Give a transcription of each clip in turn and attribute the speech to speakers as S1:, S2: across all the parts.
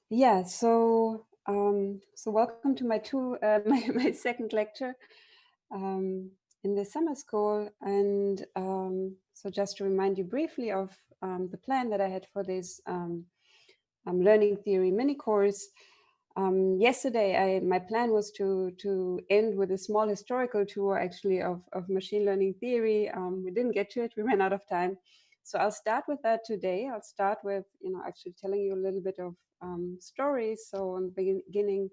S1: Yeah, so welcome to my my second lecture in the summer school, and so just to remind you briefly of the plan that I had for this learning theory mini course. Yesterday, my plan was to end with a small historical tour, actually, of machine learning theory. We didn't get to it; we ran out of time. So I'll start with that today. I'll start with, actually telling you a little bit of stories. So in the beginning,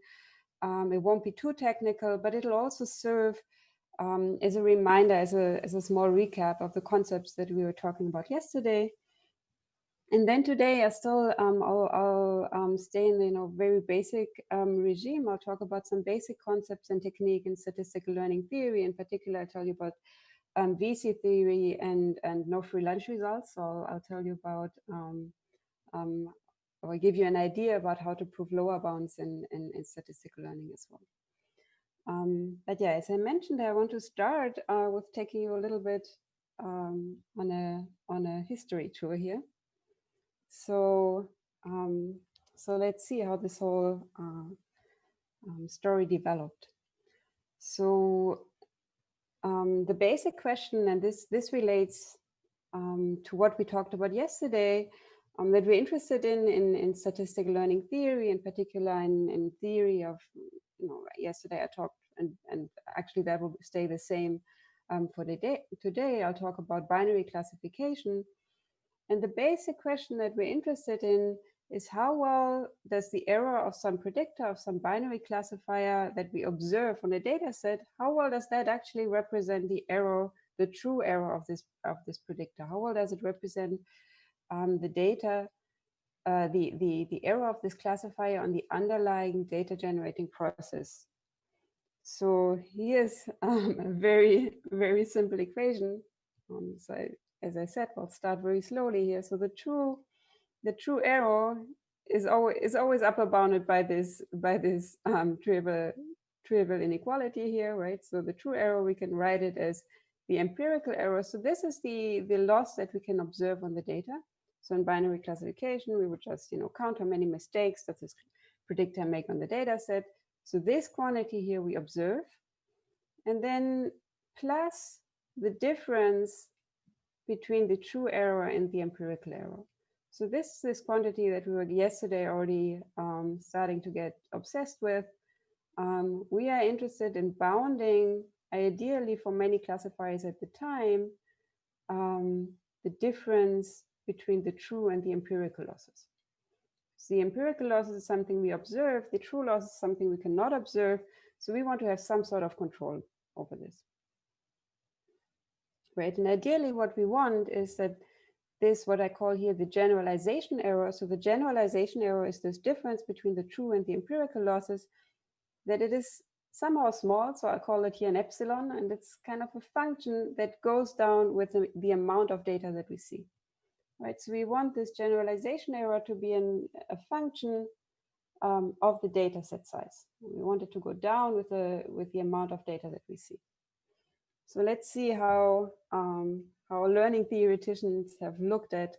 S1: it won't be too technical, but it'll also serve as a reminder, as a small recap of the concepts that we were talking about yesterday. And then today, I still I'll stay in the very basic regime. I'll talk about some basic concepts and technique in statistical learning theory. In particular, I'll tell you about VC theory and no free lunch results. So I'll tell you about or give you an idea about how to prove lower bounds in statistical learning as well. But yeah, as I mentioned, I want to start with taking you a little bit on a history tour here. So so let's see how this whole story developed. So the basic question, and this relates to what we talked about yesterday, that we're interested in statistical learning theory, in particular in theory of, yesterday I talked, and actually that will stay the same for the day. Today I'll talk about binary classification. And the basic question that we're interested in is how well does the error of some predictor, of some binary classifier that we observe on a data set, how well does that actually represent the error, the true error of this predictor? How well does it represent the data, the error of this classifier on the underlying data generating process? So here's a very, very simple equation. As I said, we'll start very slowly here. So the true error is always upper bounded by this trivial inequality here, right? So the true error, we can write it as the empirical error. So this is the loss that we can observe on the data. So in binary classification, we would just count how many mistakes does this predictor make on the data set. So this quantity here we observe, and then plus the difference between the true error and the empirical error. So this quantity that we were yesterday already starting to get obsessed with. We are interested in bounding, ideally for many classifiers at the time, the difference between the true and the empirical losses. So the empirical losses is something we observe, the true loss is something we cannot observe. So we want to have some sort of control over this. Right, and ideally what we want is that this, what I call here the generalization error. So the generalization error is this difference between the true and the empirical losses, that it is somehow small. So I call it here an epsilon, and it's kind of a function that goes down with the amount of data that we see. Right, so we want this generalization error to be a function of the data set size. We want it to go down with the amount of data that we see. So let's see how learning theoreticians have looked at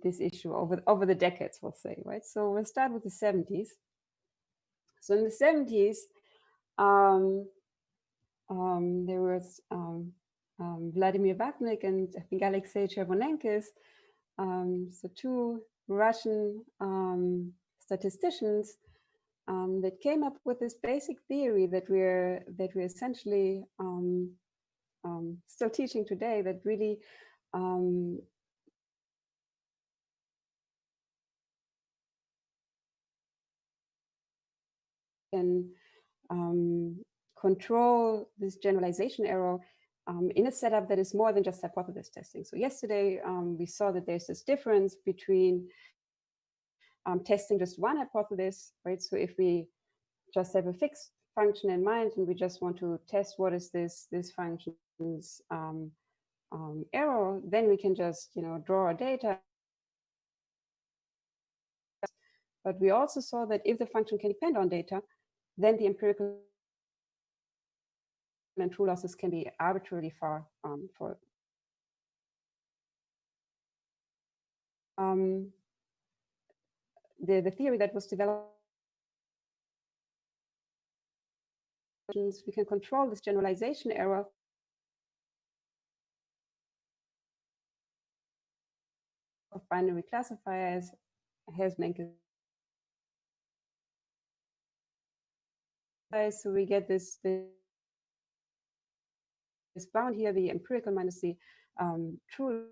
S1: this issue over the decades, we'll say, right? So we'll start with the 70s. So in the 70s, there was Vladimir Vapnik and I think Alexei Chervonenkis, so two Russian statisticians that came up with this basic theory that we're essentially still teaching today, that really can control this generalization error in a setup that is more than just hypothesis testing. So yesterday we saw that there's this difference between testing just one hypothesis, right? So if we just have a fixed function in mind and we just want to test what is this function's error, then we can just draw our data. But we also saw that if the function can depend on data, then the empirical and true losses can be arbitrarily far for. the theory that was developed. We can control this generalization error of binary classifiers has Menke. So we get this bound here, the empirical minus the true.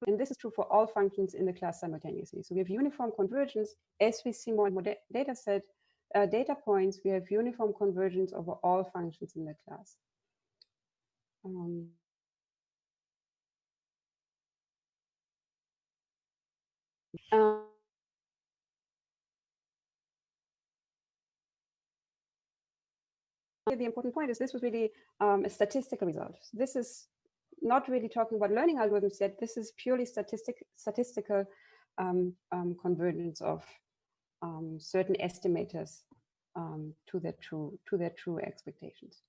S1: And this is true for all functions in the class simultaneously. So we have uniform convergence. As we see more and more data points, we have uniform convergence over all functions in the class. The important point is this was really a statistical result. This is not really talking about learning algorithms yet. This is purely statistical convergence of certain estimators to their true expectations.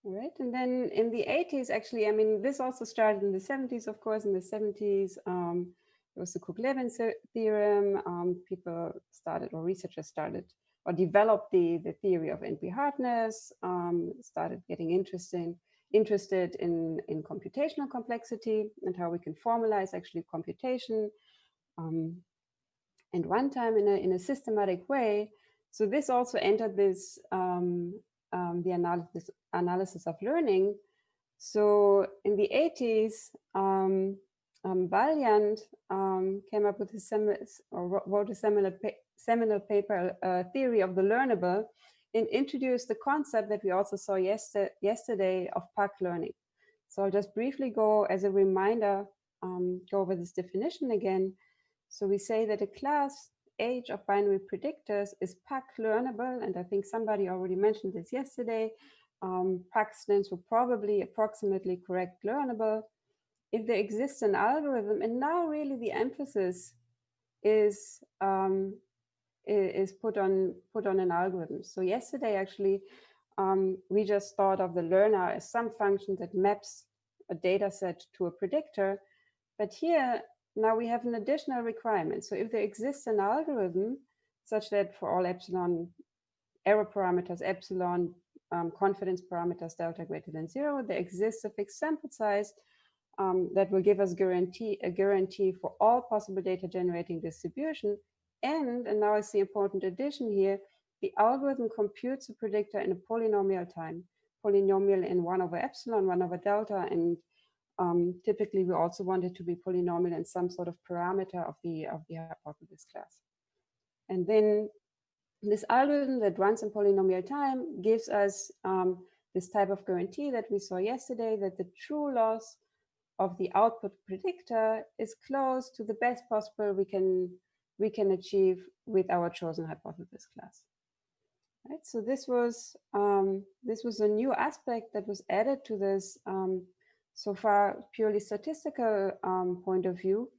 S1: All right, and then in the 80s, actually, I mean, this also started in the 70s, of course. In the 70s, there was the Cook-Levin theorem. People started, or researchers started, or developed the theory of NP-hardness, started getting interested in computational complexity and how we can formalize actually computation and runtime in a systematic way. So this also entered this the analysis of learning. So in the 80s, Valiant came up with wrote a seminal paper, Theory of the Learnable, and introduced the concept that we also saw yesterday of packed learning. So I'll just briefly go as a reminder, go over this definition again. So we say that a class age of binary predictors is packed learnable, and I think somebody already mentioned this yesterday. Packed stands for probably, approximately, correct, learnable. If there exists an algorithm, and now really the emphasis is put on an algorithm. So yesterday, actually, we just thought of the learner as some function that maps a data set to a predictor. But here, now we have an additional requirement. So if there exists an algorithm such that for all epsilon error parameters, epsilon confidence parameters delta greater than 0, there exists a fixed sample size that will give us a guarantee for all possible data generating distribution. And now is the important addition here, the algorithm computes a predictor in a polynomial time, polynomial in 1 over epsilon, 1 over delta, and typically we also want it to be polynomial in some sort of parameter of the hypothesis class. And then this algorithm that runs in polynomial time gives us this type of guarantee that we saw yesterday, that the true loss of the output predictor is close to the best possible we can achieve with our chosen hypothesis class. Right. So this was a new aspect that was added to this so far purely statistical point of view.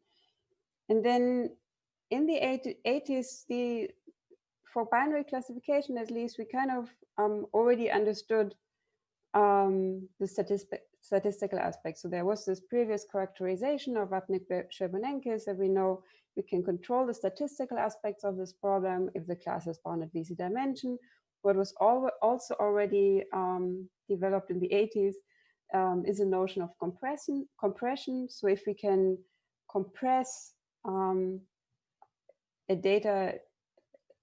S1: And then in the 80s, for binary classification, at least, we kind of already understood the statistical aspect. So there was this previous characterization of Ratnik-Scherbanenkes that we know we can control the statistical aspects of this problem if the class has bounded VC dimension. What was also already developed in the 80s is a notion of compression. So if we can compress a data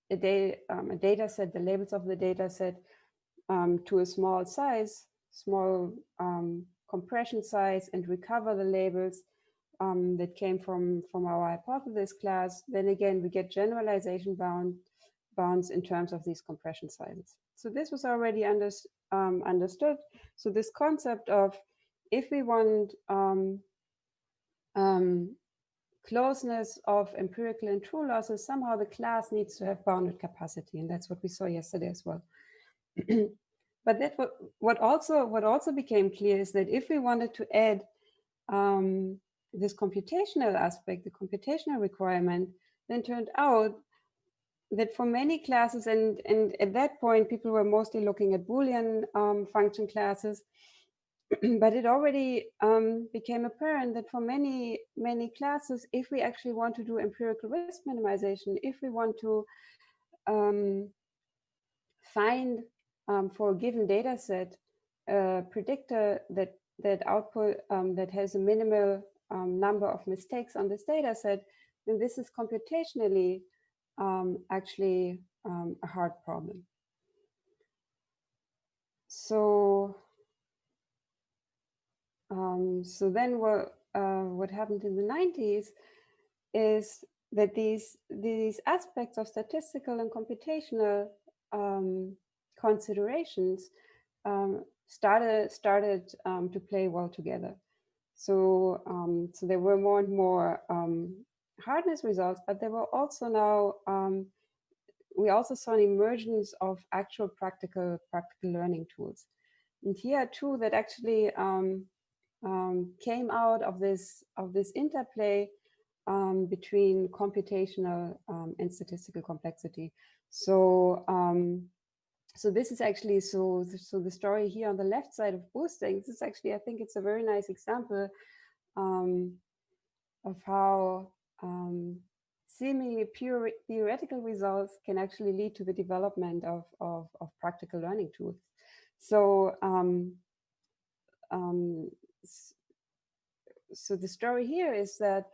S1: set, the labels of the data set to a small size, small compression size, and recover the labels that came from our hypothesis class, then again we get generalization bounds in terms of these compression sizes. So this was already understood. So this concept of if we want closeness of empirical and true losses, somehow the class needs to have bounded capacity, and that's what we saw yesterday as well. But that what also became clear is that if we wanted to add this computational aspect, the computational requirement, then turned out that for many classes, and at that point people were mostly looking at Boolean function classes, but it already became apparent that for many classes, if we actually want to do empirical risk minimization, if we want to find for a given data set a predictor that output that has a minimal number of mistakes on this data set, then this is computationally actually a hard problem. So so then what happened in the 90s is that these aspects of statistical and computational considerations started to play well together. So so there were more and more hardness results, but there were also now we also saw an emergence of actual practical learning tools. And here are two that actually came out of this interplay between computational and statistical complexity. So so this is actually so the story here on the left side of boosting. This is actually, I think it's a very nice example of how seemingly pure theoretical results can actually lead to the development of practical learning tools. So so the story here is that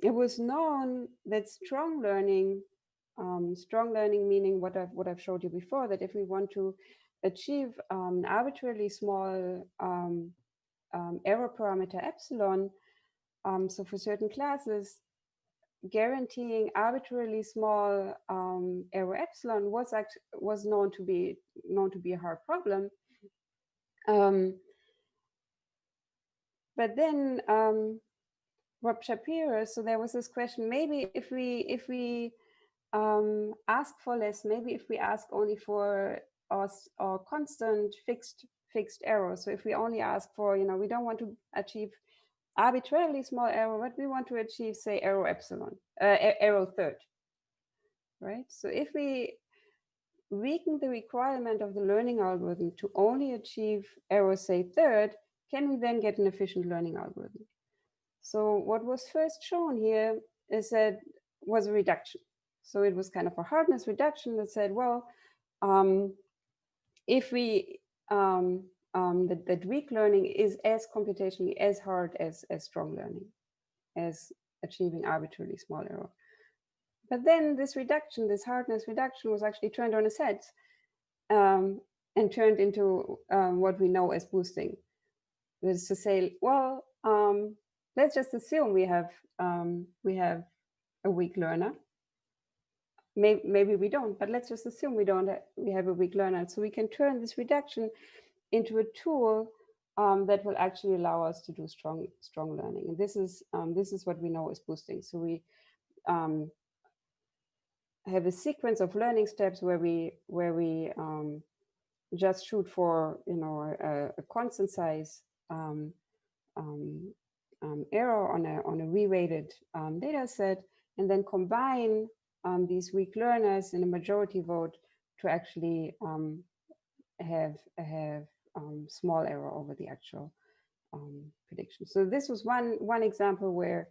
S1: it was known that strong learning meaning what I've showed you before, that if we want to achieve an arbitrarily small error parameter epsilon, so for certain classes, guaranteeing arbitrarily small error epsilon was known to be a hard problem. But then Rob Shapiro, so there was this question: maybe if we ask for less, maybe if we ask only for our constant fixed error. So if we only ask for, we don't want to achieve arbitrarily small error, but we want to achieve, say, error epsilon, error third, right? So if we weaken the requirement of the learning algorithm to only achieve error, say, third, can we then get an efficient learning algorithm? So what was first shown here is that was a reduction. So it was kind of a hardness reduction that said, well, if we that weak learning is as computationally as hard as strong learning, as achieving arbitrarily small error. But then this reduction, this hardness reduction, was actually turned on its head and turned into what we know as boosting. That is to say, well, let's just assume we have a weak learner. Maybe we don't, but let's just assume we have a weak learner. So we can turn this reduction into a tool that will actually allow us to do strong learning. And this is what we know as boosting. So we have a sequence of learning steps where we just shoot for a constant size error on a re-weighted data set, and then combine these weak learners in a majority vote to actually have small error over the actual prediction. So this was one example where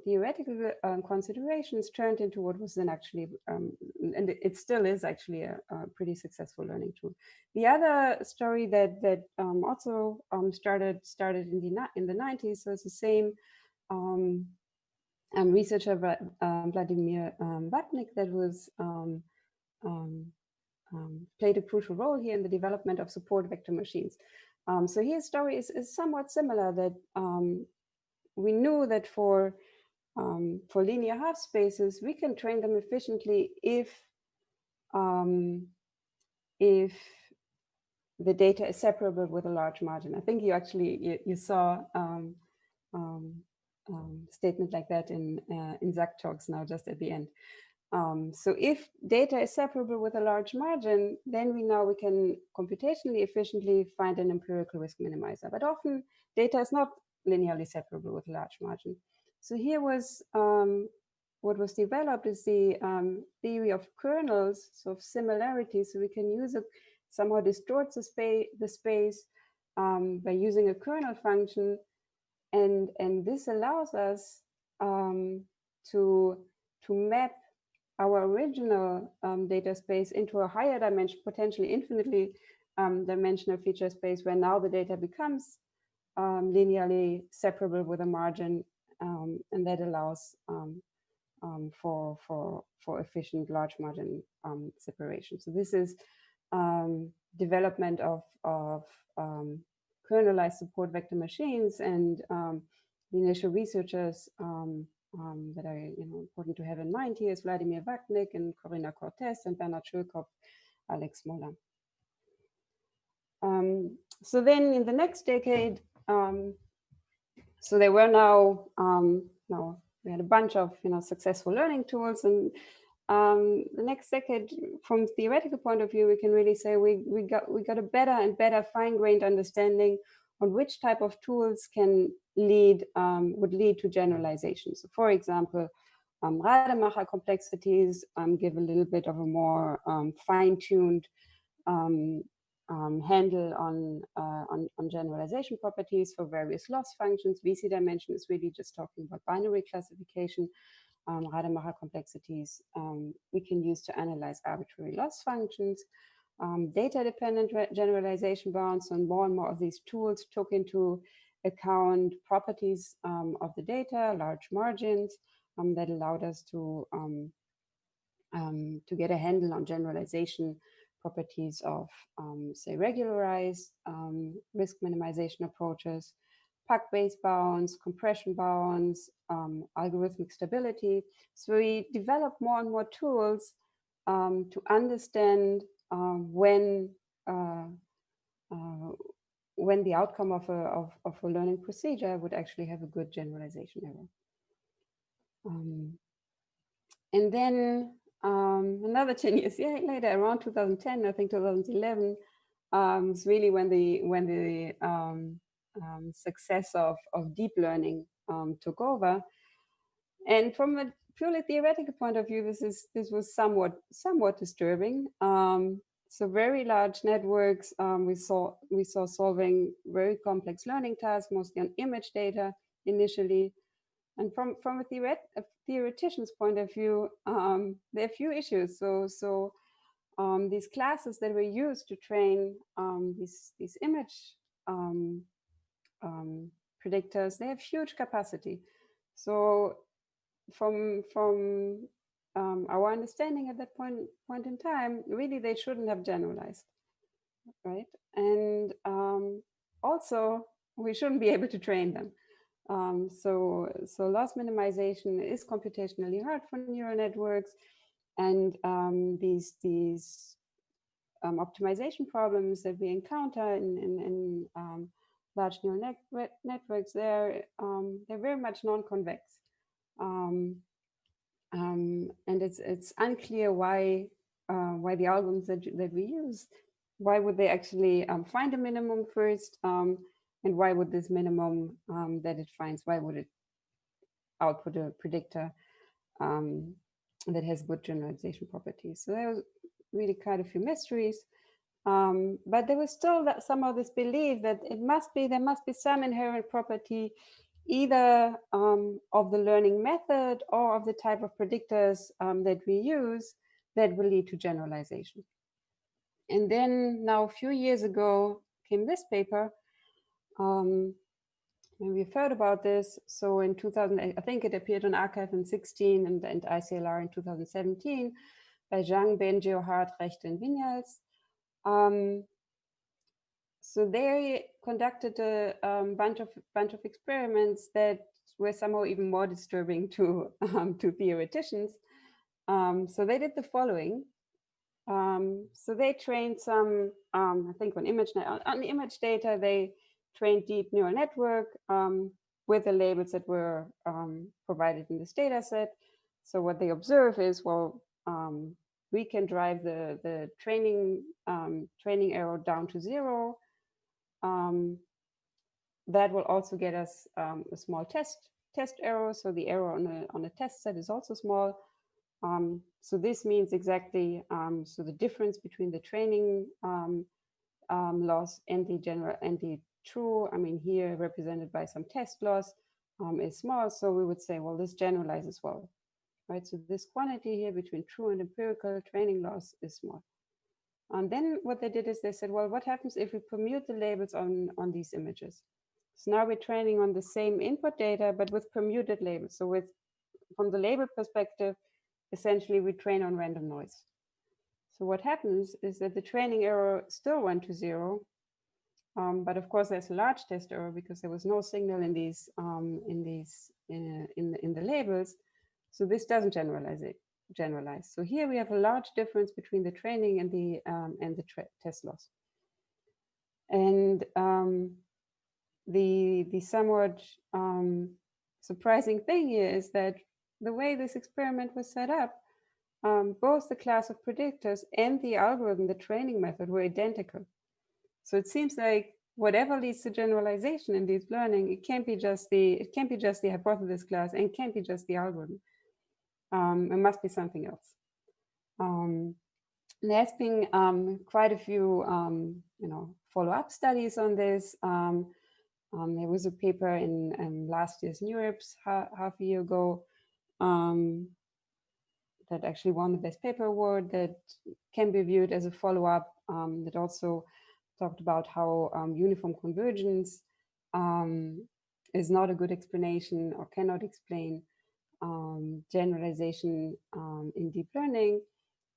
S1: theoretical considerations turned into what was then actually, and it still is actually a pretty successful learning tool. The other story that also started in the 90s, so it's the same researcher Vladimir Batnik that was played a crucial role here in the development of support vector machines. So his story is somewhat similar, that we knew that for linear half spaces, we can train them efficiently if the data is separable with a large margin. I think you actually you saw statement like that in Zach talks now just at the end. So if data is separable with a large margin, then we can computationally efficiently find an empirical risk minimizer. But often data is not linearly separable with a large margin. So here was what was developed is the theory of kernels, so of similarity. So we can use it, somehow distorts the space by using a kernel function, and this allows us to map our original data space into a higher dimension, potentially infinitely dimensional feature space, where now the data becomes linearly separable with a margin, and that allows for efficient large margin separation. So this is development of kernelized support vector machines, and the initial researchers that are important to have in mind here is Vladimir Vacnik and Corina Cortez and Bernard Schulkopf, Alex Moller. So then in the next decade, so there were now we had a bunch of successful learning tools, and the next decade, from theoretical point of view, we can really say we got a better and better fine-grained understanding on which type of tools can would lead to generalization. So, for example, Rademacher complexities give a little bit of a more fine-tuned handle on generalization properties for various loss functions. VC dimension is really just talking about binary classification. Rademacher complexities we can use to analyze arbitrary loss functions. Data-dependent generalization bounds, and more of these tools took into account properties of the data, large margins, that allowed us to get a handle on generalization properties of, say, regularized risk minimization approaches, PAC-based bounds, compression bounds, algorithmic stability. So we develop more and more tools to understand when the outcome of a learning procedure would actually have a good generalization error. And then another 10 years later, around 2010, I think 2011, is really when the success of deep learning took over. And from a purely theoretical point of view, this was somewhat disturbing. So very large networks, we saw solving very complex learning tasks, mostly on image data initially. And from a theoretician's point of view, there are a few issues. So these classes that were used to train these image predictors, they have huge capacity. So from our understanding at that point in time, really they shouldn't have generalized, right? And also we shouldn't be able to train them. So loss minimization is computationally hard for neural networks, and these optimization problems that we encounter in large neural networks, they're very much non-convex, and it's unclear why the algorithms that we use, why would they actually find a minimum first, and why would this minimum that it finds, why would it output a predictor that has good generalization properties? So there was really quite a few mysteries, but there was still some of this belief that there must be some inherent property, either of the learning method or of the type of predictors that we use, that will lead to generalization. And then now a few years ago came this paper. And we've heard about this. So in 2008, I think it appeared on Archive in 2016 and ICLR in 2017 by Zhang, Ben, Geohard, Rechte, and Vinyals. So they conducted a bunch of experiments that were somehow even more disturbing to theoreticians. So they did the following. So they trained some, I think on image data, they trained deep neural network with the labels that were provided in this data set. So what they observe is, well, we can drive the training error down to 0. That will also get us a small test error. So the error on a test set is also small. So this means exactly, so the difference between the training loss and the true, I mean, here represented by some test loss, is small. So we would say, well, this generalizes well, right? So this quantity here between true and empirical training loss is small. And then what they did is they said, well, what happens if we permute the labels on these images? So now we're training on the same input data, but with permuted labels. So with, from the label perspective, essentially we train on random noise. So what happens is that the training error still went to 0, but of course there's a large test error because there was no signal in these in the labels. So this doesn't generalize. So here we have a large difference between the training and the test loss. And the somewhat surprising thing here is that the way this experiment was set up, both the class of predictors and the algorithm, the training method, were identical. So it seems like whatever leads to generalization in deep learning, it can't be just the hypothesis class and it can't be just the algorithm. It must be something else. There's been quite a few follow-up studies on this. There was a paper in last year's NeurIPS half a year ago that actually won the Best Paper Award that can be viewed as a follow-up that also talked about how uniform convergence is not a good explanation or cannot explain generalization in deep learning.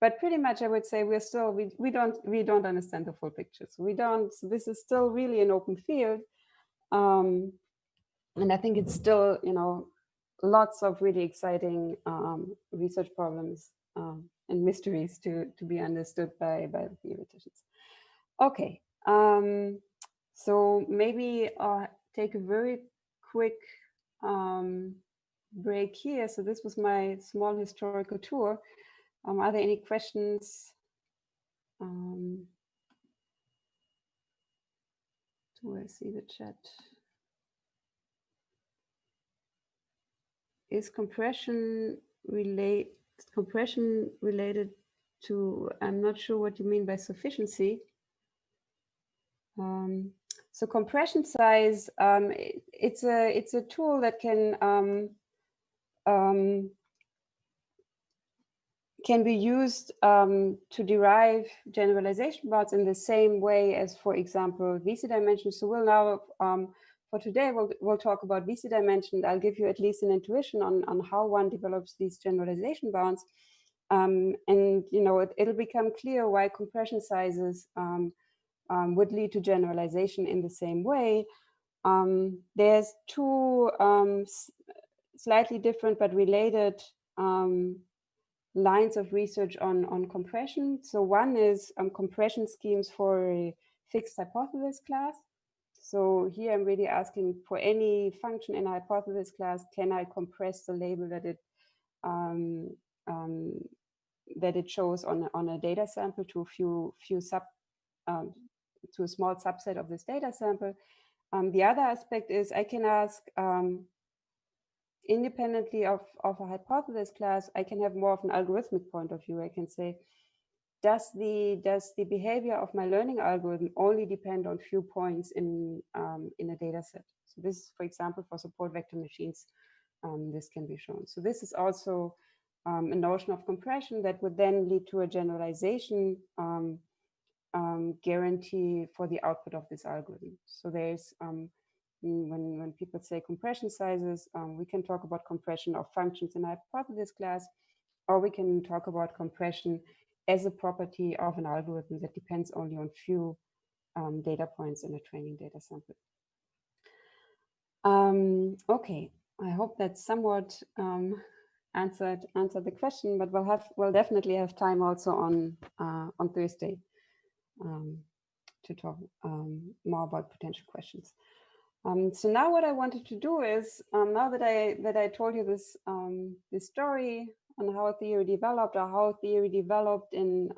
S1: But pretty much I would say we're still, we don't understand the full picture. So so this is still really an open field. And I think it's still, lots of really exciting research problems and mysteries to be understood by the theoreticians. Okay, so maybe I'll take a very quick break here. So this was my small historical tour. Are there any questions? Do I see the chat? Is compression related to, I'm not sure what you mean by sufficiency. So compression size, it's a tool that can be used to derive generalization bounds in the same way as, for example, VC dimensions. So we'll now, for today, we'll talk about VC dimension. I'll give you at least an intuition on how one develops these generalization bounds. And it'll become clear why compression sizes would lead to generalization in the same way. There's two slightly different but related lines of research on compression. So one is compression schemes for a fixed hypothesis class. So here I'm really asking for any function in a hypothesis class, can I compress the label that it shows on a data sample to to a small subset of this data sample. The other aspect is I can ask independently of a hypothesis class, I can have more of an algorithmic point of view. I can say, does the behavior of my learning algorithm only depend on few points in a data set? So this is, for example, for support vector machines, this can be shown. So this is also a notion of compression that would then lead to a generalization guarantee for the output of this algorithm. So there's when people say compression sizes, we can talk about compression of functions in a hypothesis class, or we can talk about compression as a property of an algorithm that depends only on few data points in a training data sample. Okay, I hope that somewhat answered the question, but we'll definitely have time also on Thursday to talk more about potential questions. So now what I wanted to do is, now that I told you this this story on how theory developed, or how theory developed in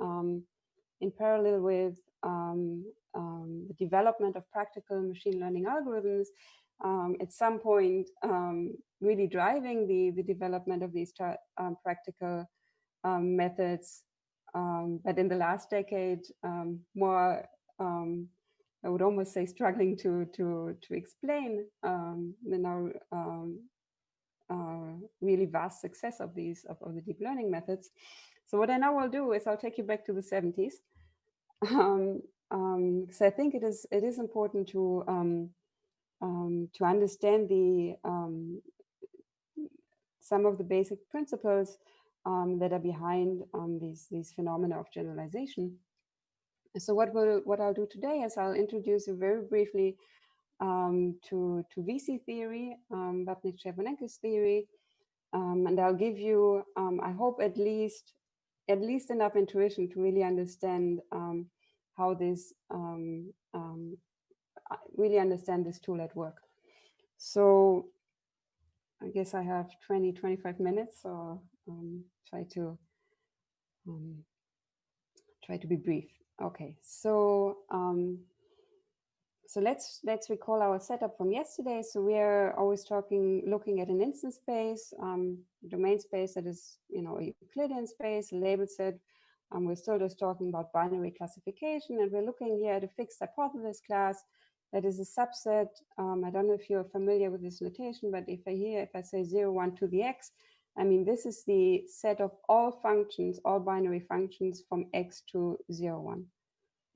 S1: parallel with the development of practical machine learning algorithms, at some point really driving the development of these practical methods, but in the last decade more I would almost say struggling to explain the now really vast success of these of the deep learning methods. So what I now will do is I'll take you back to the 70s. Because I think it is important to understand the some of the basic principles that are behind these phenomena of generalization. So what I'll do today is I'll introduce you very briefly to VC theory, Babnik-Chervonenkis theory, and I'll give you, I hope, at least enough intuition to really understand how this really understand this tool at work. So I guess I have 25 minutes, so try to be brief. Okay, so so let's recall our setup from yesterday. So we are always looking at an instance space, domain space that is, a Euclidean space, a label set. We're still just talking about binary classification, and we're looking here at a fixed hypothesis class that is a subset. I don't know if you're familiar with this notation, but if I say 0, 1 to the x, I mean, this is the set of all functions, all binary functions from x to 0, 1.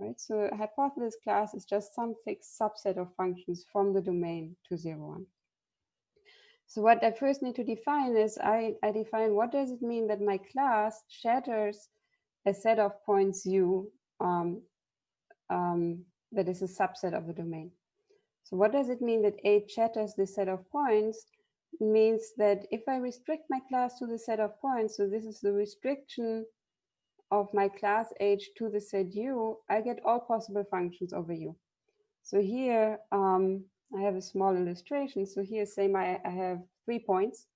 S1: Right, so a hypothesis class is just some fixed subset of functions from the domain to 0, 1. So what I first need to define is I define what does it mean that my class shatters a set of points u that is a subset of the domain. So what does it mean that H shatters this set of points? It means that if I restrict my class to the set of points, so this is the restriction of my class H to the set U, I get all possible functions over U. So here I have a small illustration. So here, say I have 3 points.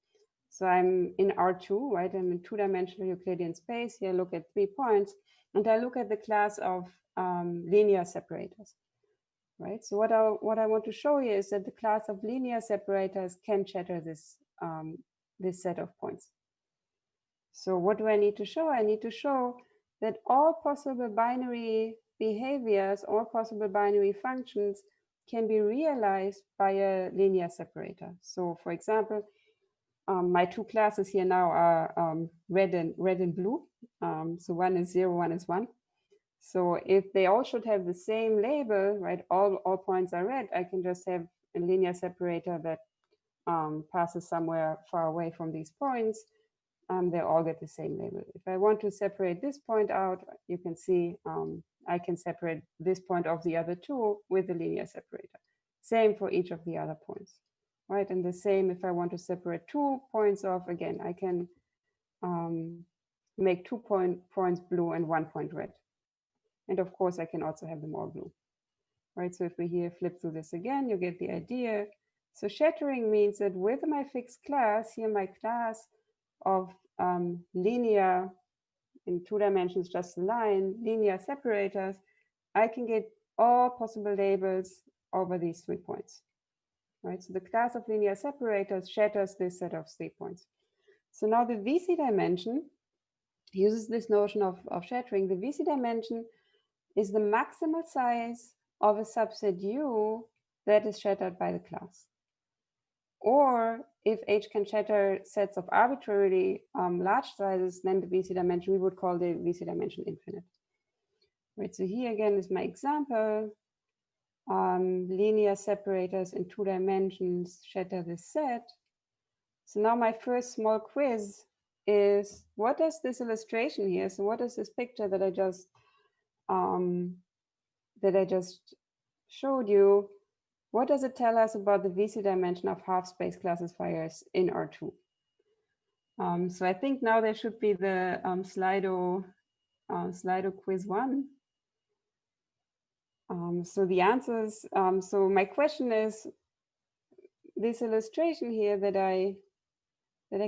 S1: So I'm in R2, right? I'm in 2-dimensional Euclidean space. Here I look at 3 points, and I look at the class of linear separators, right? So what I want to show you is that the class of linear separators can shatter this this set of points. So what do I need to show? I need to show that all possible binary behaviors, all possible binary functions can be realized by a linear separator. So for example, my 2 classes here now are red and blue. So one is 0, one is 1. So if they all should have the same label, right, all points are red, I can just have a linear separator that passes somewhere far away from these points. They all get the same label. If I want to separate this point out, you can see I can separate this point of the other 2 with the linear separator. Same for each of the other points, right? And the same if I want to separate 2 points off, again, I can make 2 points blue and 1 point red. And of course, I can also have them all blue, right? So if we here flip through this again, you get the idea. So shattering means that with my fixed class, here my class of linear, in 2 dimensions, just a line, linear separators, I can get all possible labels over these 3 points, right? So the class of linear separators shatters this set of 3 points. So now the VC dimension uses this notion of shattering. The VC dimension is the maximal size of a subset U that is shattered by the class. Or if H can shatter sets of arbitrarily large sizes, then the VC dimension, we would call the VC dimension infinite. Right, so here again is my example. Linear separators in 2 dimensions shatter this set. So now my first small quiz is, what does this illustration here, so what is this picture that I just showed you, what does it tell us about the VC dimension of half space classifiers in R2? So I think now there should be the Slido quiz 1. So the answers, so my question is, this illustration here that I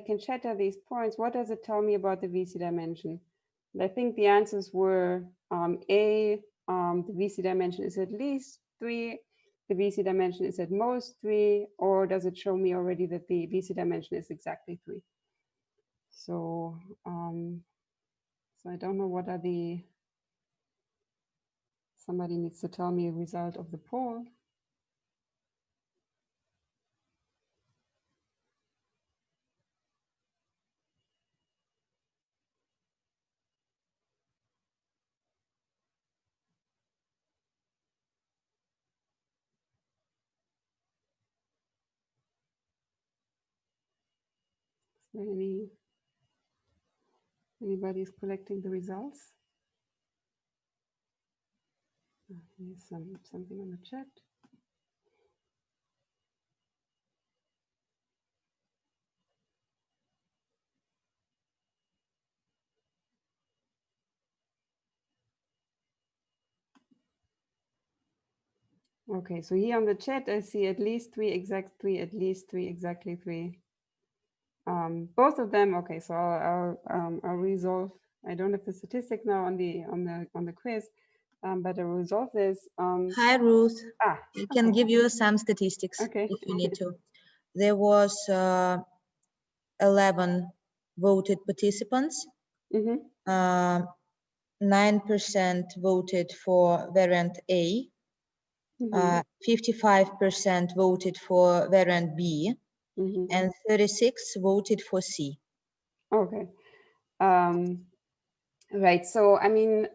S1: can shatter these points, what does it tell me about the VC dimension? And I think the answers were A, the VC dimension is at least 3, the VC dimension is at most 3, or does it show me already that the VC dimension is exactly 3? So, so I don't know what are the Somebody needs to tell me the result of the poll. Is there anybody's collecting the results? Here's something on the chat. Okay, so here on the chat, I see at least 3, exact 3, at least 3, exactly 3. Both of them. Okay, so I'll resolve. I don't have the statistic now on the quiz, but I'll resolve this.
S2: Hi, Ruth. I can give you some statistics if you need to. There was 11 voted participants. 9% voted for variant A. 55% voted for variant B, and 36 voted for C.
S1: Okay. Right. So, I mean,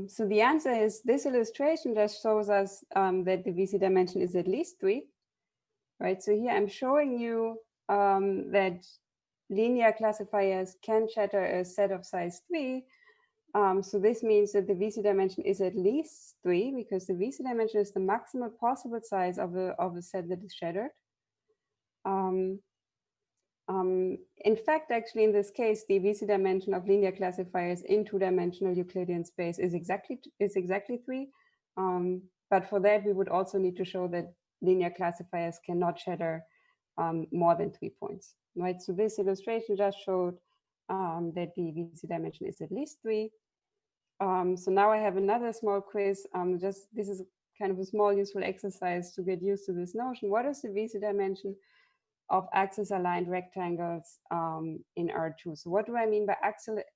S1: so the answer is this illustration just shows us that the VC dimension is at least 3. Right. So here I'm showing you that linear classifiers can shatter a set of size 3. So this means that the VC dimension is at least 3, because the VC dimension is the maximal possible size of a set that is shattered. In fact, actually, in this case, the VC dimension of linear classifiers in two-dimensional Euclidean space is exactly 3. But for that, we would also need to show that linear classifiers cannot shatter more than 3 points, right? So this illustration just showed that the VC dimension is at least 3. So now I have another small quiz. This is kind of a small useful exercise to get used to this notion. What is the VC dimension of axis-aligned rectangles in R2? So what do I mean by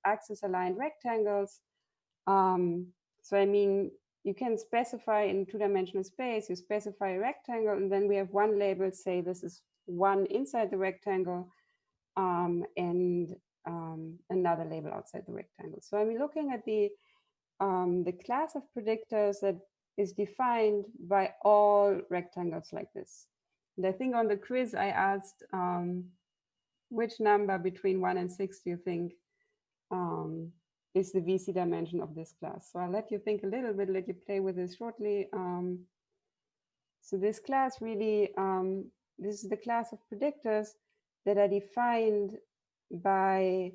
S1: axis-aligned rectangles? So I mean, you can specify in two-dimensional space, you specify a rectangle, and then we have one label, say this is 1 inside the rectangle, and another label outside the rectangle. So I'm looking at the class of predictors that is defined by all rectangles like this. And I think on the quiz I asked which number between 1 and 6 do you think is the VC dimension of this class? So I'll let you think a little bit, let you play with this shortly. So this class really, this is the class of predictors that are defined by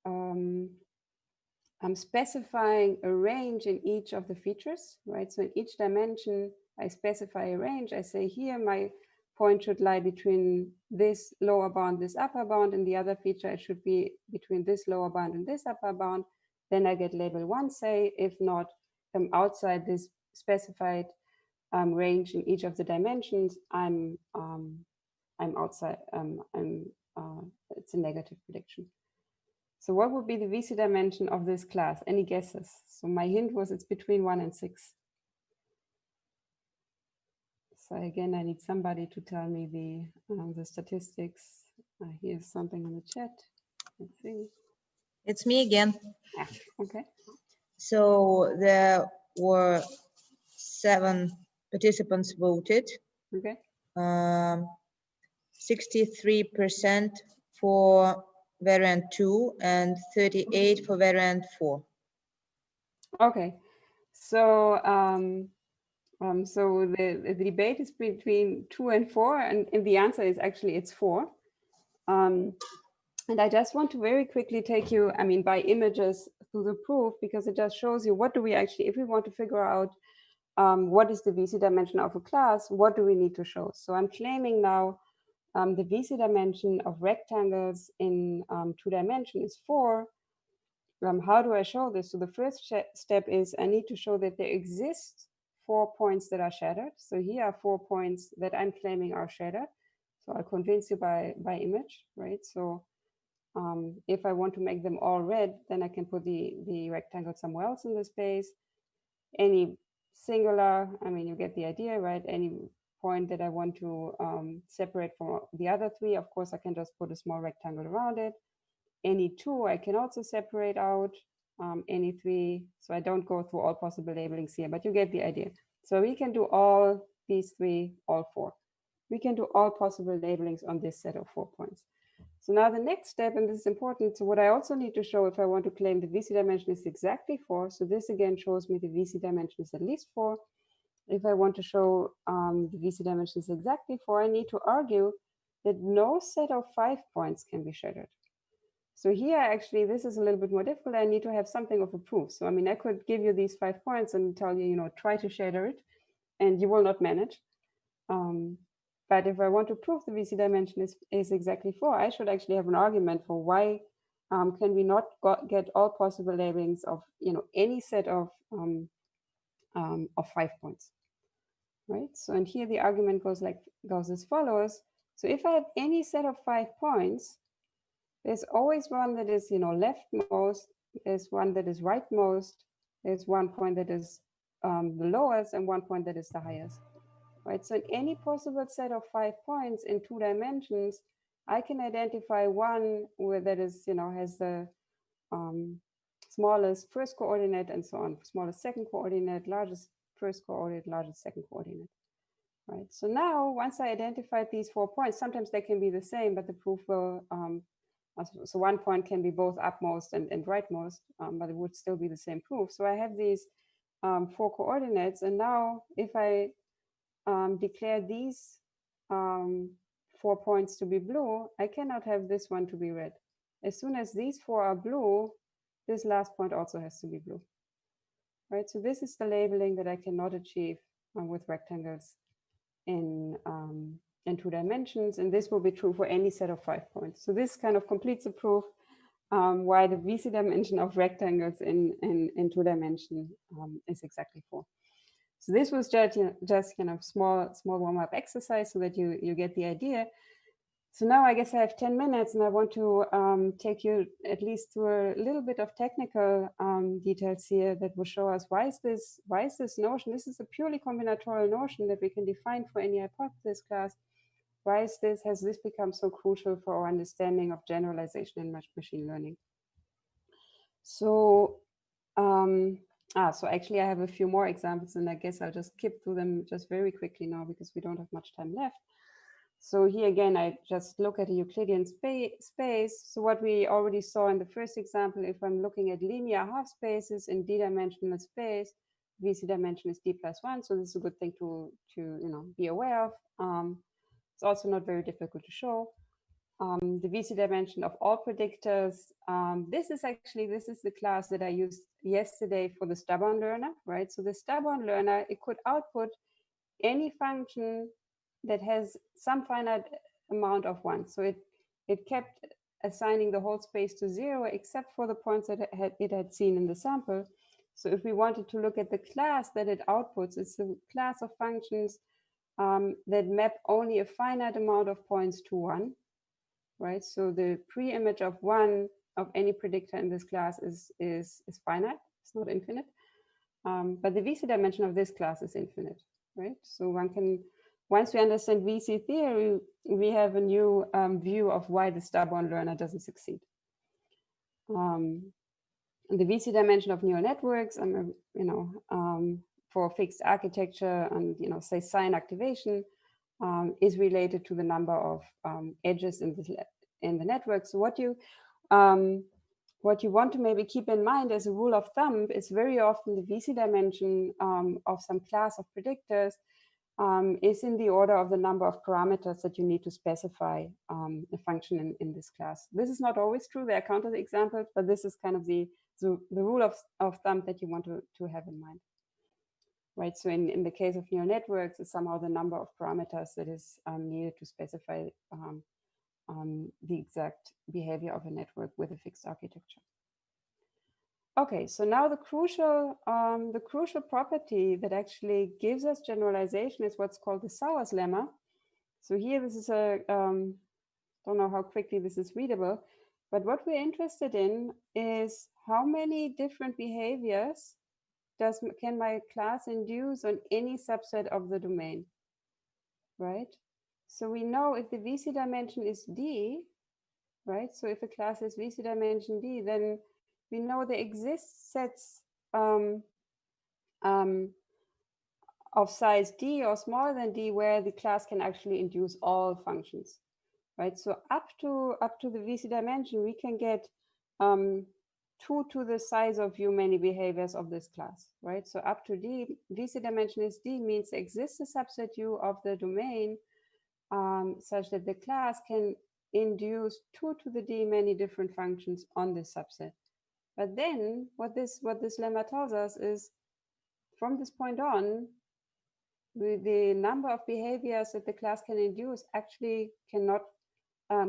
S1: I'm specifying a range in each of the features, right? So in each dimension, I specify a range. I say here, my point should lie between this lower bound, this upper bound, and the other feature, it should be between this lower bound and this upper bound. Then I get label 1, say. If not, I'm outside this specified range in each of the dimensions, I'm outside, it's a negative prediction. So what would be the VC dimension of this class? Any guesses? So my hint was it's between 1 and 6. So again, I need somebody to tell me the statistics. Here's something in the chat. Let's see.
S2: It's me again.
S1: Okay.
S2: So there were 7 participants voted.
S1: Okay.
S2: 63% for variant 2 and 38 for variant 4.
S1: Okay. So so the debate is between 2 and 4, and the answer is actually it's 4. And I just want to very quickly take you, I mean, by images through the proof, because it just shows you what do we actually, if we want to figure out what is the VC dimension of a class, what do we need to show? So I'm claiming now the VC dimension of rectangles in 2 dimensions is 4. How do I show this? So the first step is I need to show that there exist 4 points that are shattered. So here are 4 points that I'm claiming are shattered. So I'll convince you by image, right? So if I want to make them all red, then I can put the rectangle somewhere else in the space. Any singular, I mean, you get the idea, right? Any point that I want to separate from the other three, of course, I can just put a small rectangle around it. Any two, I can also separate out. Any three, so I don't go through all possible labelings here, but you get the idea. So we can do all these three, all four. We can do all possible labelings on this set of 4 points. So now the next step, and this is important, so what I also need to show if I want to claim the VC dimension is exactly 4, so this again shows me the VC dimension is at least 4. If I want to show the VC dimension is exactly 4, I need to argue that no set of 5 points can be shattered. So here, actually, this is a little bit more difficult. I need to have something of a proof. So, I mean, I could give you these 5 points and tell you, you know, try to shader it, and you will not manage. But if I want to prove the VC dimension is exactly 4, I should actually have an argument for why can we not get all possible labelings of, you know, any set of 5 points, right? So, and here the argument goes as follows. So if I have any set of 5 points, there's always one that is, you know, leftmost, there's one that is rightmost, there's one point that is the lowest, and one point that is the highest, right? So in any possible set of 5 points in 2 dimensions, I can identify one where that is, you know, has the smallest first coordinate and so on, smallest second coordinate, largest first coordinate, largest second coordinate, right? So now, once I identified these 4 points, sometimes they can be the same, but the proof will, so one point can be both upmost and rightmost, but it would still be the same proof. So I have these 4 coordinates, and now if I declare these 4 points to be blue, I cannot have this one to be red. As soon as these 4 are blue, this last point also has to be blue, right? So this is the labeling that I cannot achieve with rectangles in 2 dimensions, and this will be true for any set of 5 points. So this kind of completes the proof why the VC dimension of rectangles in 2 dimensions is exactly 4. So this was just kind of small warm-up exercise so that you get the idea. So now I guess I have 10 minutes and I want to take you at least through a little bit of technical details here that will show us why is this notion, this is a purely combinatorial notion that we can define for any hypothesis class. Why has this become so crucial for our understanding of generalization in machine learning? So, so actually I have a few more examples and I guess I'll just skip through them just very quickly now because we don't have much time left. So here again, I just look at a Euclidean space. So what we already saw in the first example, if I'm looking at linear half spaces in d-dimensional space, VC dimension is d+1. So this is a good thing to be aware of. It's also not very difficult to show. The VC dimension of all predictors. This is the class that I used yesterday for the stubborn learner, right? So the stubborn learner, it could output any function that has some finite amount of ones. So it kept assigning the whole space to 0 except for the points that it had seen in the sample. So if we wanted to look at the class that it outputs, it's a class of functions that map only a finite amount of points to 1, right? So the pre-image of 1 of any predictor in this class is finite, it's not infinite. But the VC dimension of this class is infinite, right? So one can, once we understand VC theory, we have a new view of why the stubborn learner doesn't succeed. The VC dimension of neural networks, for fixed architecture and say sign activation, is related to the number of edges in the network. So what you want to maybe keep in mind as a rule of thumb is very often the VC dimension of some class of predictors is in the order of the number of parameters that you need to specify a function in this class. This is not always true. There are counter examples, but this is kind of the rule of thumb that you want to have in mind. Right, so in the case of neural networks, it's somehow the number of parameters that is needed to specify the exact behavior of a network with a fixed architecture. Okay, so now the crucial property that actually gives us generalization is what's called the Sauer's lemma. So here, this is a don't know how quickly this is readable, but what we're interested in is how many different behaviors can my class induce on any subset of the domain, right? So we know if the VC dimension is D, right? So if a class is VC dimension D, then we know there exist sets of size D or smaller than D where the class can actually induce all functions, right? So up to the VC dimension, we can get 2 to the size of u many behaviors of this class, right? So up to D, VC dimension is D means there exists a subset U of the domain such that the class can induce 2 to the D many different functions on this subset. But then what this lemma tells us is from this point on, the number of behaviors that the class can induce actually cannot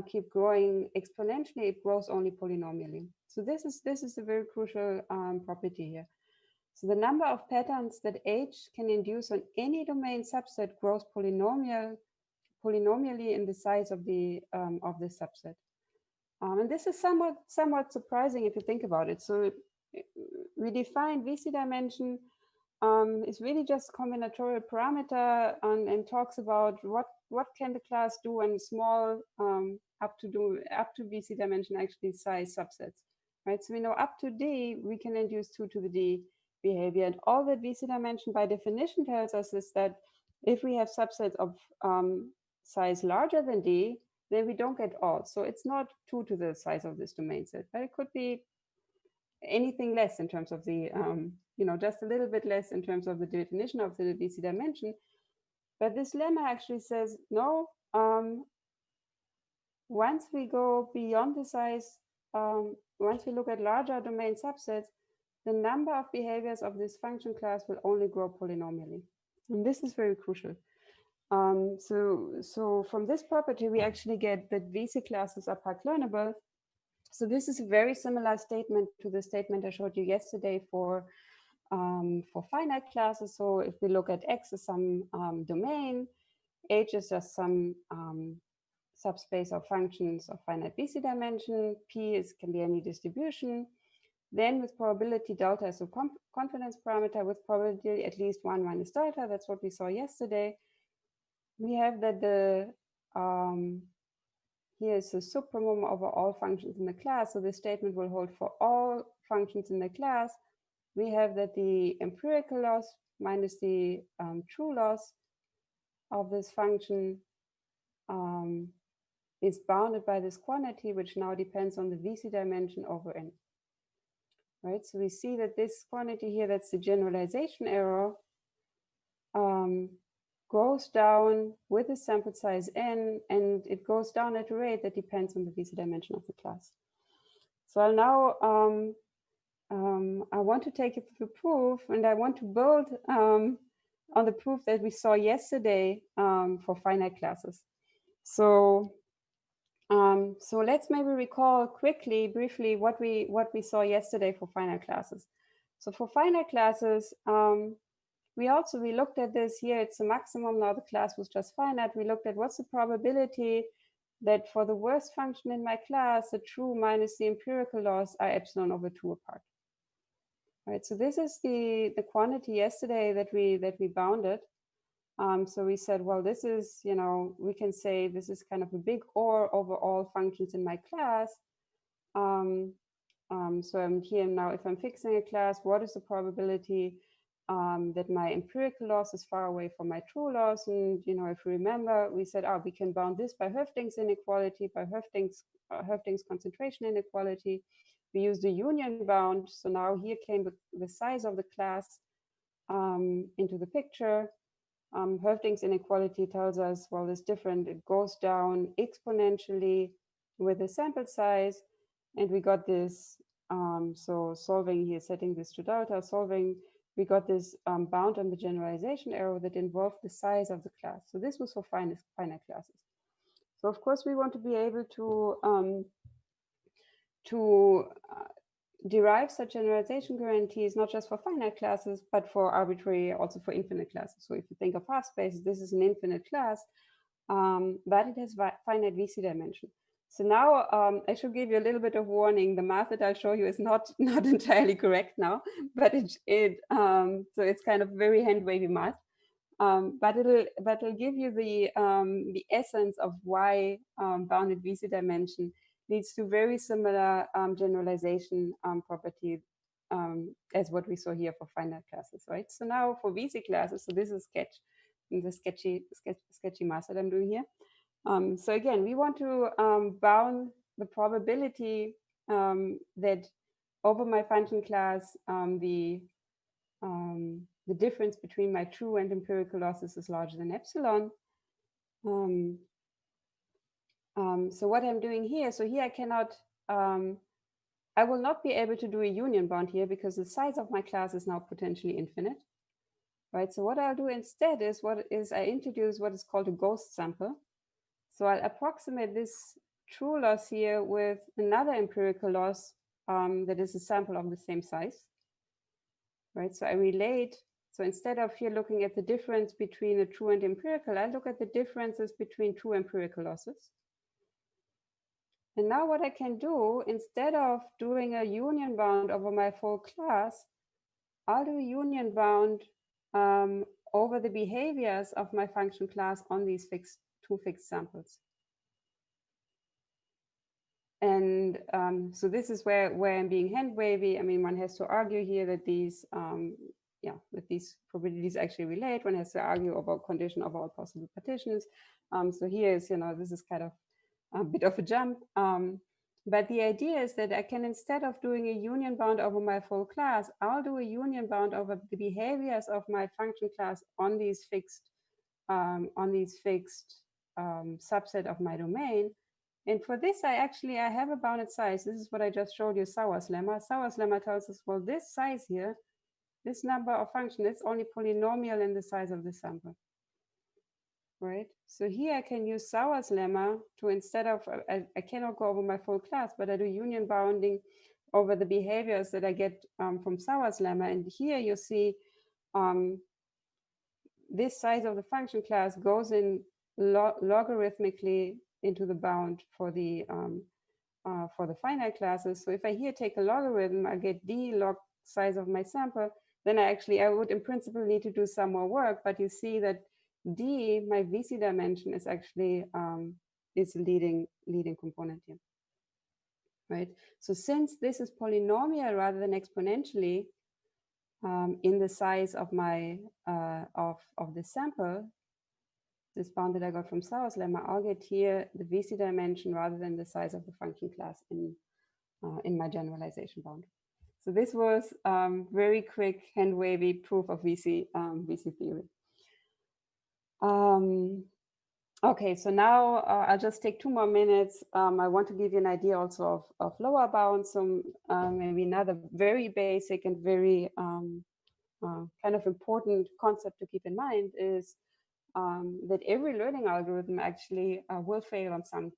S1: keep growing exponentially. It grows only polynomially. So this is a very crucial property here. So the number of patterns that H can induce on any domain subset grows polynomially in the size of the subset. And this is somewhat surprising if you think about it. So we define VC dimension is really just combinatorial parameter and talks about what can the class do on small up to VC dimension actually size subsets, right? So we know up to D we can induce 2 to the D behavior, and all that VC dimension by definition tells us is that if we have subsets of size larger than D, then we don't get all. So it's not 2 to the size of this domain set, but it could be anything less in terms of the, just a little bit less in terms of the definition of the VC dimension. But this lemma actually says, no, once we go beyond the size, once we look at larger domain subsets, the number of behaviors of this function class will only grow polynomially. And this is very crucial. So from this property, we actually get that VC classes are part learnable. So this is a very similar statement to the statement I showed you yesterday for finite classes. So if we look at X as some domain, H is just some subspace of functions of finite VC dimension, P can be any distribution. Then with probability delta is a confidence parameter with probability at least 1 minus delta. That's what we saw yesterday. We have that the here is a supremum over all functions in the class. So this statement will hold for all functions in the class. We have that the empirical loss minus the true loss of this function is bounded by this quantity, which now depends on the VC dimension over n. Right, so we see that this quantity here, that's the generalization error, goes down with the sample size n, and it goes down at a rate that depends on the VC dimension of the class. So I'll now, I want to take it to the proof, and I want to build on the proof that we saw yesterday for finite classes. So, so let's maybe recall quickly, briefly, what we saw yesterday for finite classes. So for finite classes, we looked at this here. It's a maximum. Now the class was just finite. We looked at what's the probability that for the worst function in my class, the true minus the empirical loss are epsilon over 2 apart. All right. So this is the quantity yesterday that we bounded. So we said, well, this is, we can say this is kind of a big OR over all functions in my class. So I'm here now, if I'm fixing a class, what is the probability that my empirical loss is far away from my true loss? And, if you remember, we said, we can bound this by Höfting's inequality, by Höfting's concentration inequality. We used the union bound. So now here came the size of the class into the picture. Höfting's inequality tells us, well, it's different. It goes down exponentially with the sample size. And we got this, so solving here, setting this to delta, we got this bound on the generalization error that involved the size of the class. So this was for finite classes. So of course, we want to be able to derive such generalization guarantees, not just for finite classes, but for arbitrary, also for infinite classes. So if you think of half spaces, this is an infinite class, but it has finite VC dimension. So now I should give you a little bit of warning. The math that I'll show you is not entirely correct now, but so it's kind of very hand wavy math. But it'll give you the essence of why bounded VC dimension leads to very similar generalization properties as what we saw here for finite classes, right? So now for VC classes, so this is the sketchy math that I'm doing here. So again, we want to bound the probability that over my function class, the difference between my true and empirical losses is larger than epsilon. So what I'm doing here, so here I cannot, I will not be able to do a union bound here because the size of my class is now potentially infinite, right? So what I'll do instead is I introduce what is called a ghost sample. So I'll approximate this true loss here with another empirical loss that is a sample of the same size, right? So I relate, so instead of here looking at the difference between the true and empirical, I look at the differences between true empirical losses. And now what I can do, instead of doing a union bound over my full class, I'll do a union bound over the behaviors of my function class on these two fixed samples. And so this is where I'm being hand wavy. I mean, one has to argue here that these probabilities actually relate. One has to argue about condition of all possible partitions. So here is, this is kind of a bit of a jump. But the idea is that I can, instead of doing a union bound over my full class, I'll do a union bound over the behaviors of my function class on these fixed subset of my domain. And for this, I have a bounded size. This is what I just showed you, Sauer's lemma. Sauer's lemma tells us, well, this size here, this number of function, it's only polynomial in the size of the sample, right? So here I can use Sauer's lemma to, instead of, I cannot go over my full class, but I do union bounding over the behaviors that I get from Sauer's lemma. And here you see this size of the function class goes in logarithmically into the bound for the finite classes. So if I here take a logarithm, I get d log size of my sample, then I would in principle need to do some more work, but you see that d, my VC dimension, is actually is a leading component here, right? So since this is polynomial rather than exponentially in the size of my of the sample, this bound that I got from Sauer's lemma, I'll get here the VC dimension rather than the size of the function class in my generalization bound. So this was very quick hand wavy proof of VC theory. Okay, so now I'll just take 2 more minutes. I want to give you an idea also of lower bounds. So maybe another very basic and very kind of important concept to keep in mind is that every learning algorithm actually will fail on some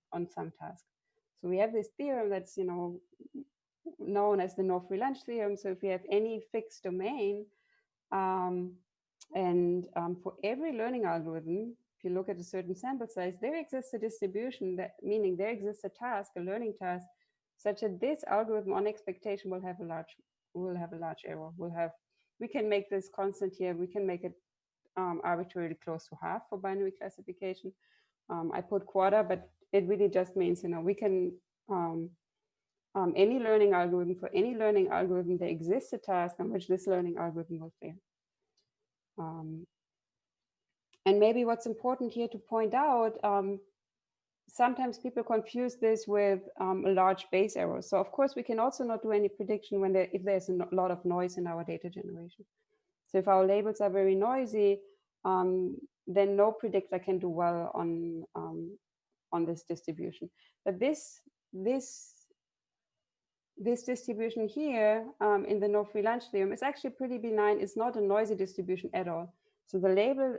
S1: task. So we have this theorem that's known as the no-free lunch theorem. So if we have any fixed domain, for every learning algorithm, if you look at a certain sample size, there exists a distribution, meaning there exists a task, a learning task, such that this algorithm on expectation will have a large error. We can make this constant here. We can make it arbitrarily close to half for binary classification. I put quarter, but it really just means, we can, any learning algorithm, for any learning algorithm, there exists a task on which this learning algorithm will fail. And maybe what's important here to point out, sometimes people confuse this with a large base error. So of course, we can also not do any prediction if there's a lot of noise in our data generation. So if our labels are very noisy, then no predictor can do well on this distribution. But this distribution here in the no-free lunch theorem is actually pretty benign. It's not a noisy distribution at all. So the labels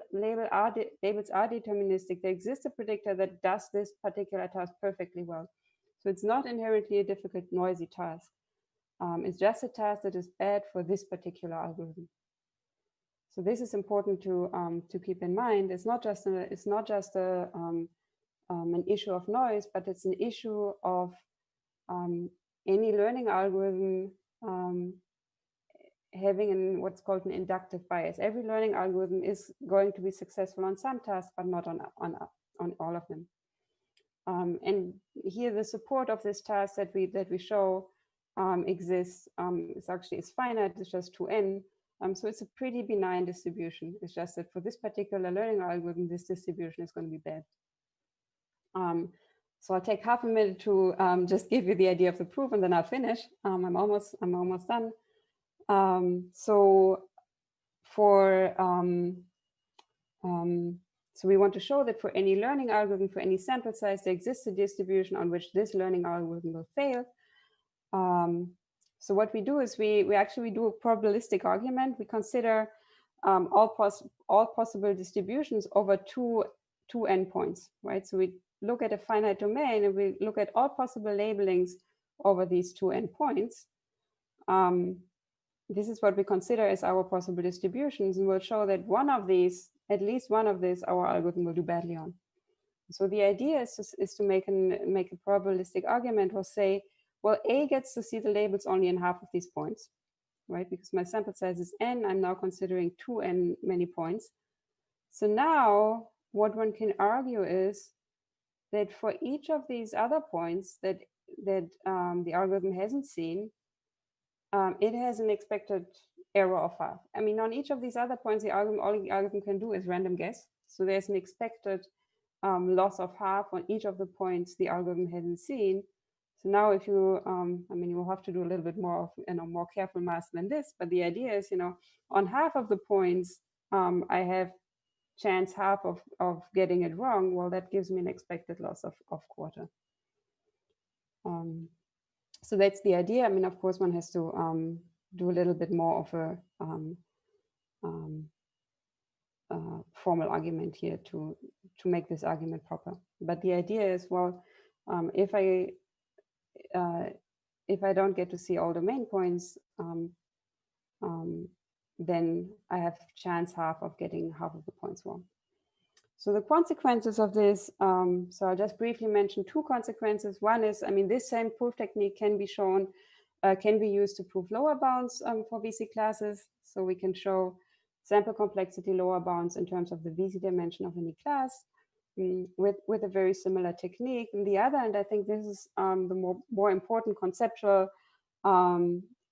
S1: are deterministic. There exists a predictor that does this particular task perfectly well. So it's not inherently a difficult, noisy task. It's just a task that is bad for this particular algorithm. So this is important to keep in mind. It's not just a an issue of noise, but it's an issue of any learning algorithm having what's called an inductive bias. Every learning algorithm is going to be successful on some tasks, but not on all of them. And here the support of this task that we show exists. It's finite. It's just 2n. So it's a pretty benign distribution. It's just that for this particular learning algorithm, this distribution is going to be bad. So I'll take half a minute to just give you the idea of the proof, and then I'll finish. I'm almost done. So we want to show that for any learning algorithm, for any sample size, there exists a distribution on which this learning algorithm will fail. So what we do is we actually do a probabilistic argument. We consider all possible distributions over two endpoints, right? So we look at a finite domain and we look at all possible labelings over these two endpoints. This is what we consider as our possible distributions, and we'll show that one of these, at least one of these, our algorithm will do badly on. So the idea is to make a probabilistic argument. We'll say, well, A gets to see the labels only in half of these points, right? Because my sample size is n, I'm now considering 2n many points. So now what one can argue is that for each of these other points that the algorithm hasn't seen, it has an expected error of half. I mean, on each of these other points, all the algorithm can do is random guess. So there's an expected loss of half on each of the points the algorithm hasn't seen. So now if you, I mean, you will have to do a little bit more of, more careful math than this, but the idea is, on half of the points, I have chance half of getting it wrong. Well, that gives me an expected loss of quarter. So that's the idea. I mean, of course, one has to do a little bit more of a formal argument here to make this argument proper. But the idea is, well, if I don't get to see all domain points, then I have chance half of getting half of the points wrong. So the consequences of this, so I'll just briefly mention two consequences. One is, I mean, this same proof technique can be shown, can be used to prove lower bounds for VC classes. So we can show sample complexity lower bounds in terms of the VC dimension of any class with a very similar technique. And the other, and I think this is the more important conceptual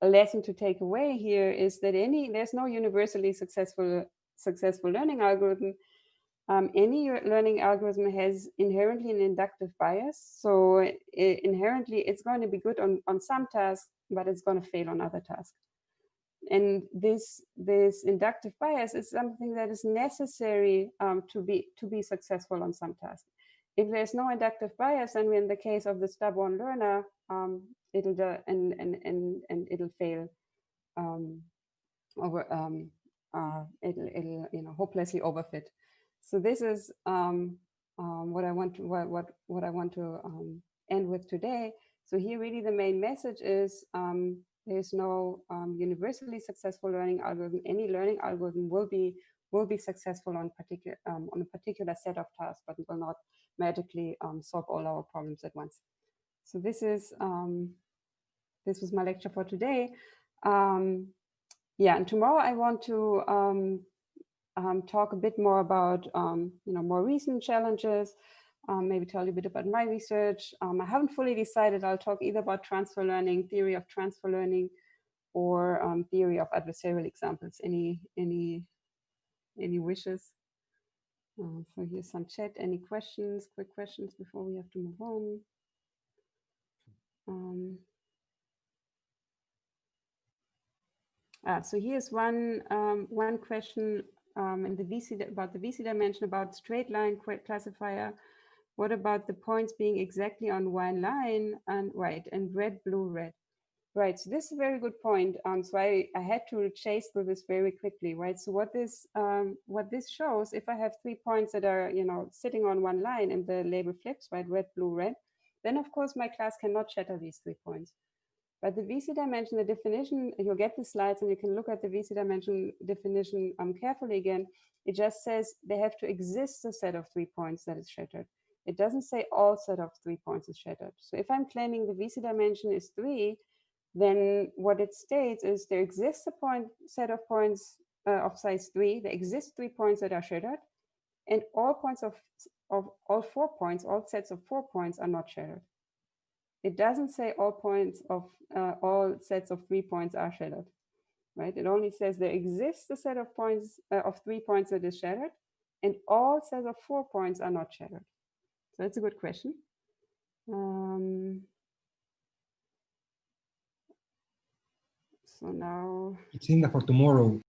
S1: lesson to take away here, is that there's no universally successful learning algorithm. Any learning algorithm has inherently an inductive bias. So inherently, it's going to be good on some tasks, but it's going to fail on other tasks. And this inductive bias is something that is necessary to be successful on some tasks. If there's no inductive bias, then in the case of the stubborn learner, it'll fail it'll hopelessly overfit. So this is what I want to end with today. So here really the main message is there's no universally successful learning algorithm. Any learning algorithm will be successful on a particular set of tasks, but will not magically solve all our problems at once. So this was my lecture for today. Yeah, and tomorrow I want to talk a bit more about more recent challenges, maybe tell you a bit about my research. I haven't fully decided. I'll talk either about transfer learning, theory of transfer learning, or theory of adversarial examples. Any wishes? So here's some chat. Any questions? Quick questions before we have to move on. So here's one question in the VC about the VC dimension about straight line classifier. What about the points being exactly on one line and right and red, blue, red? Right. So this is a very good point. So I had to chase through this very quickly, right? So what this shows, if I have 3 points that are sitting on one line and the label flips, right, red, blue, red, then of course my class cannot shatter these 3 points. But the VC dimension, the definition, you'll get the slides and you can look at the VC dimension definition carefully again. It just says they have to exist a set of 3 points that is shattered. It doesn't say all set of 3 points is shattered. So if I'm claiming the VC dimension is 3, then what it states is there exists a set of points of size 3. There exist 3 points that are shattered, and all points of all 4 points, all sets of 4 points are not shattered. It doesn't say all points of all sets of 3 points are shattered, right? It only says there exists a set of points of 3 points that is shattered, and all sets of 4 points are not shattered. So that's a good question. So now
S3: it's in there for tomorrow.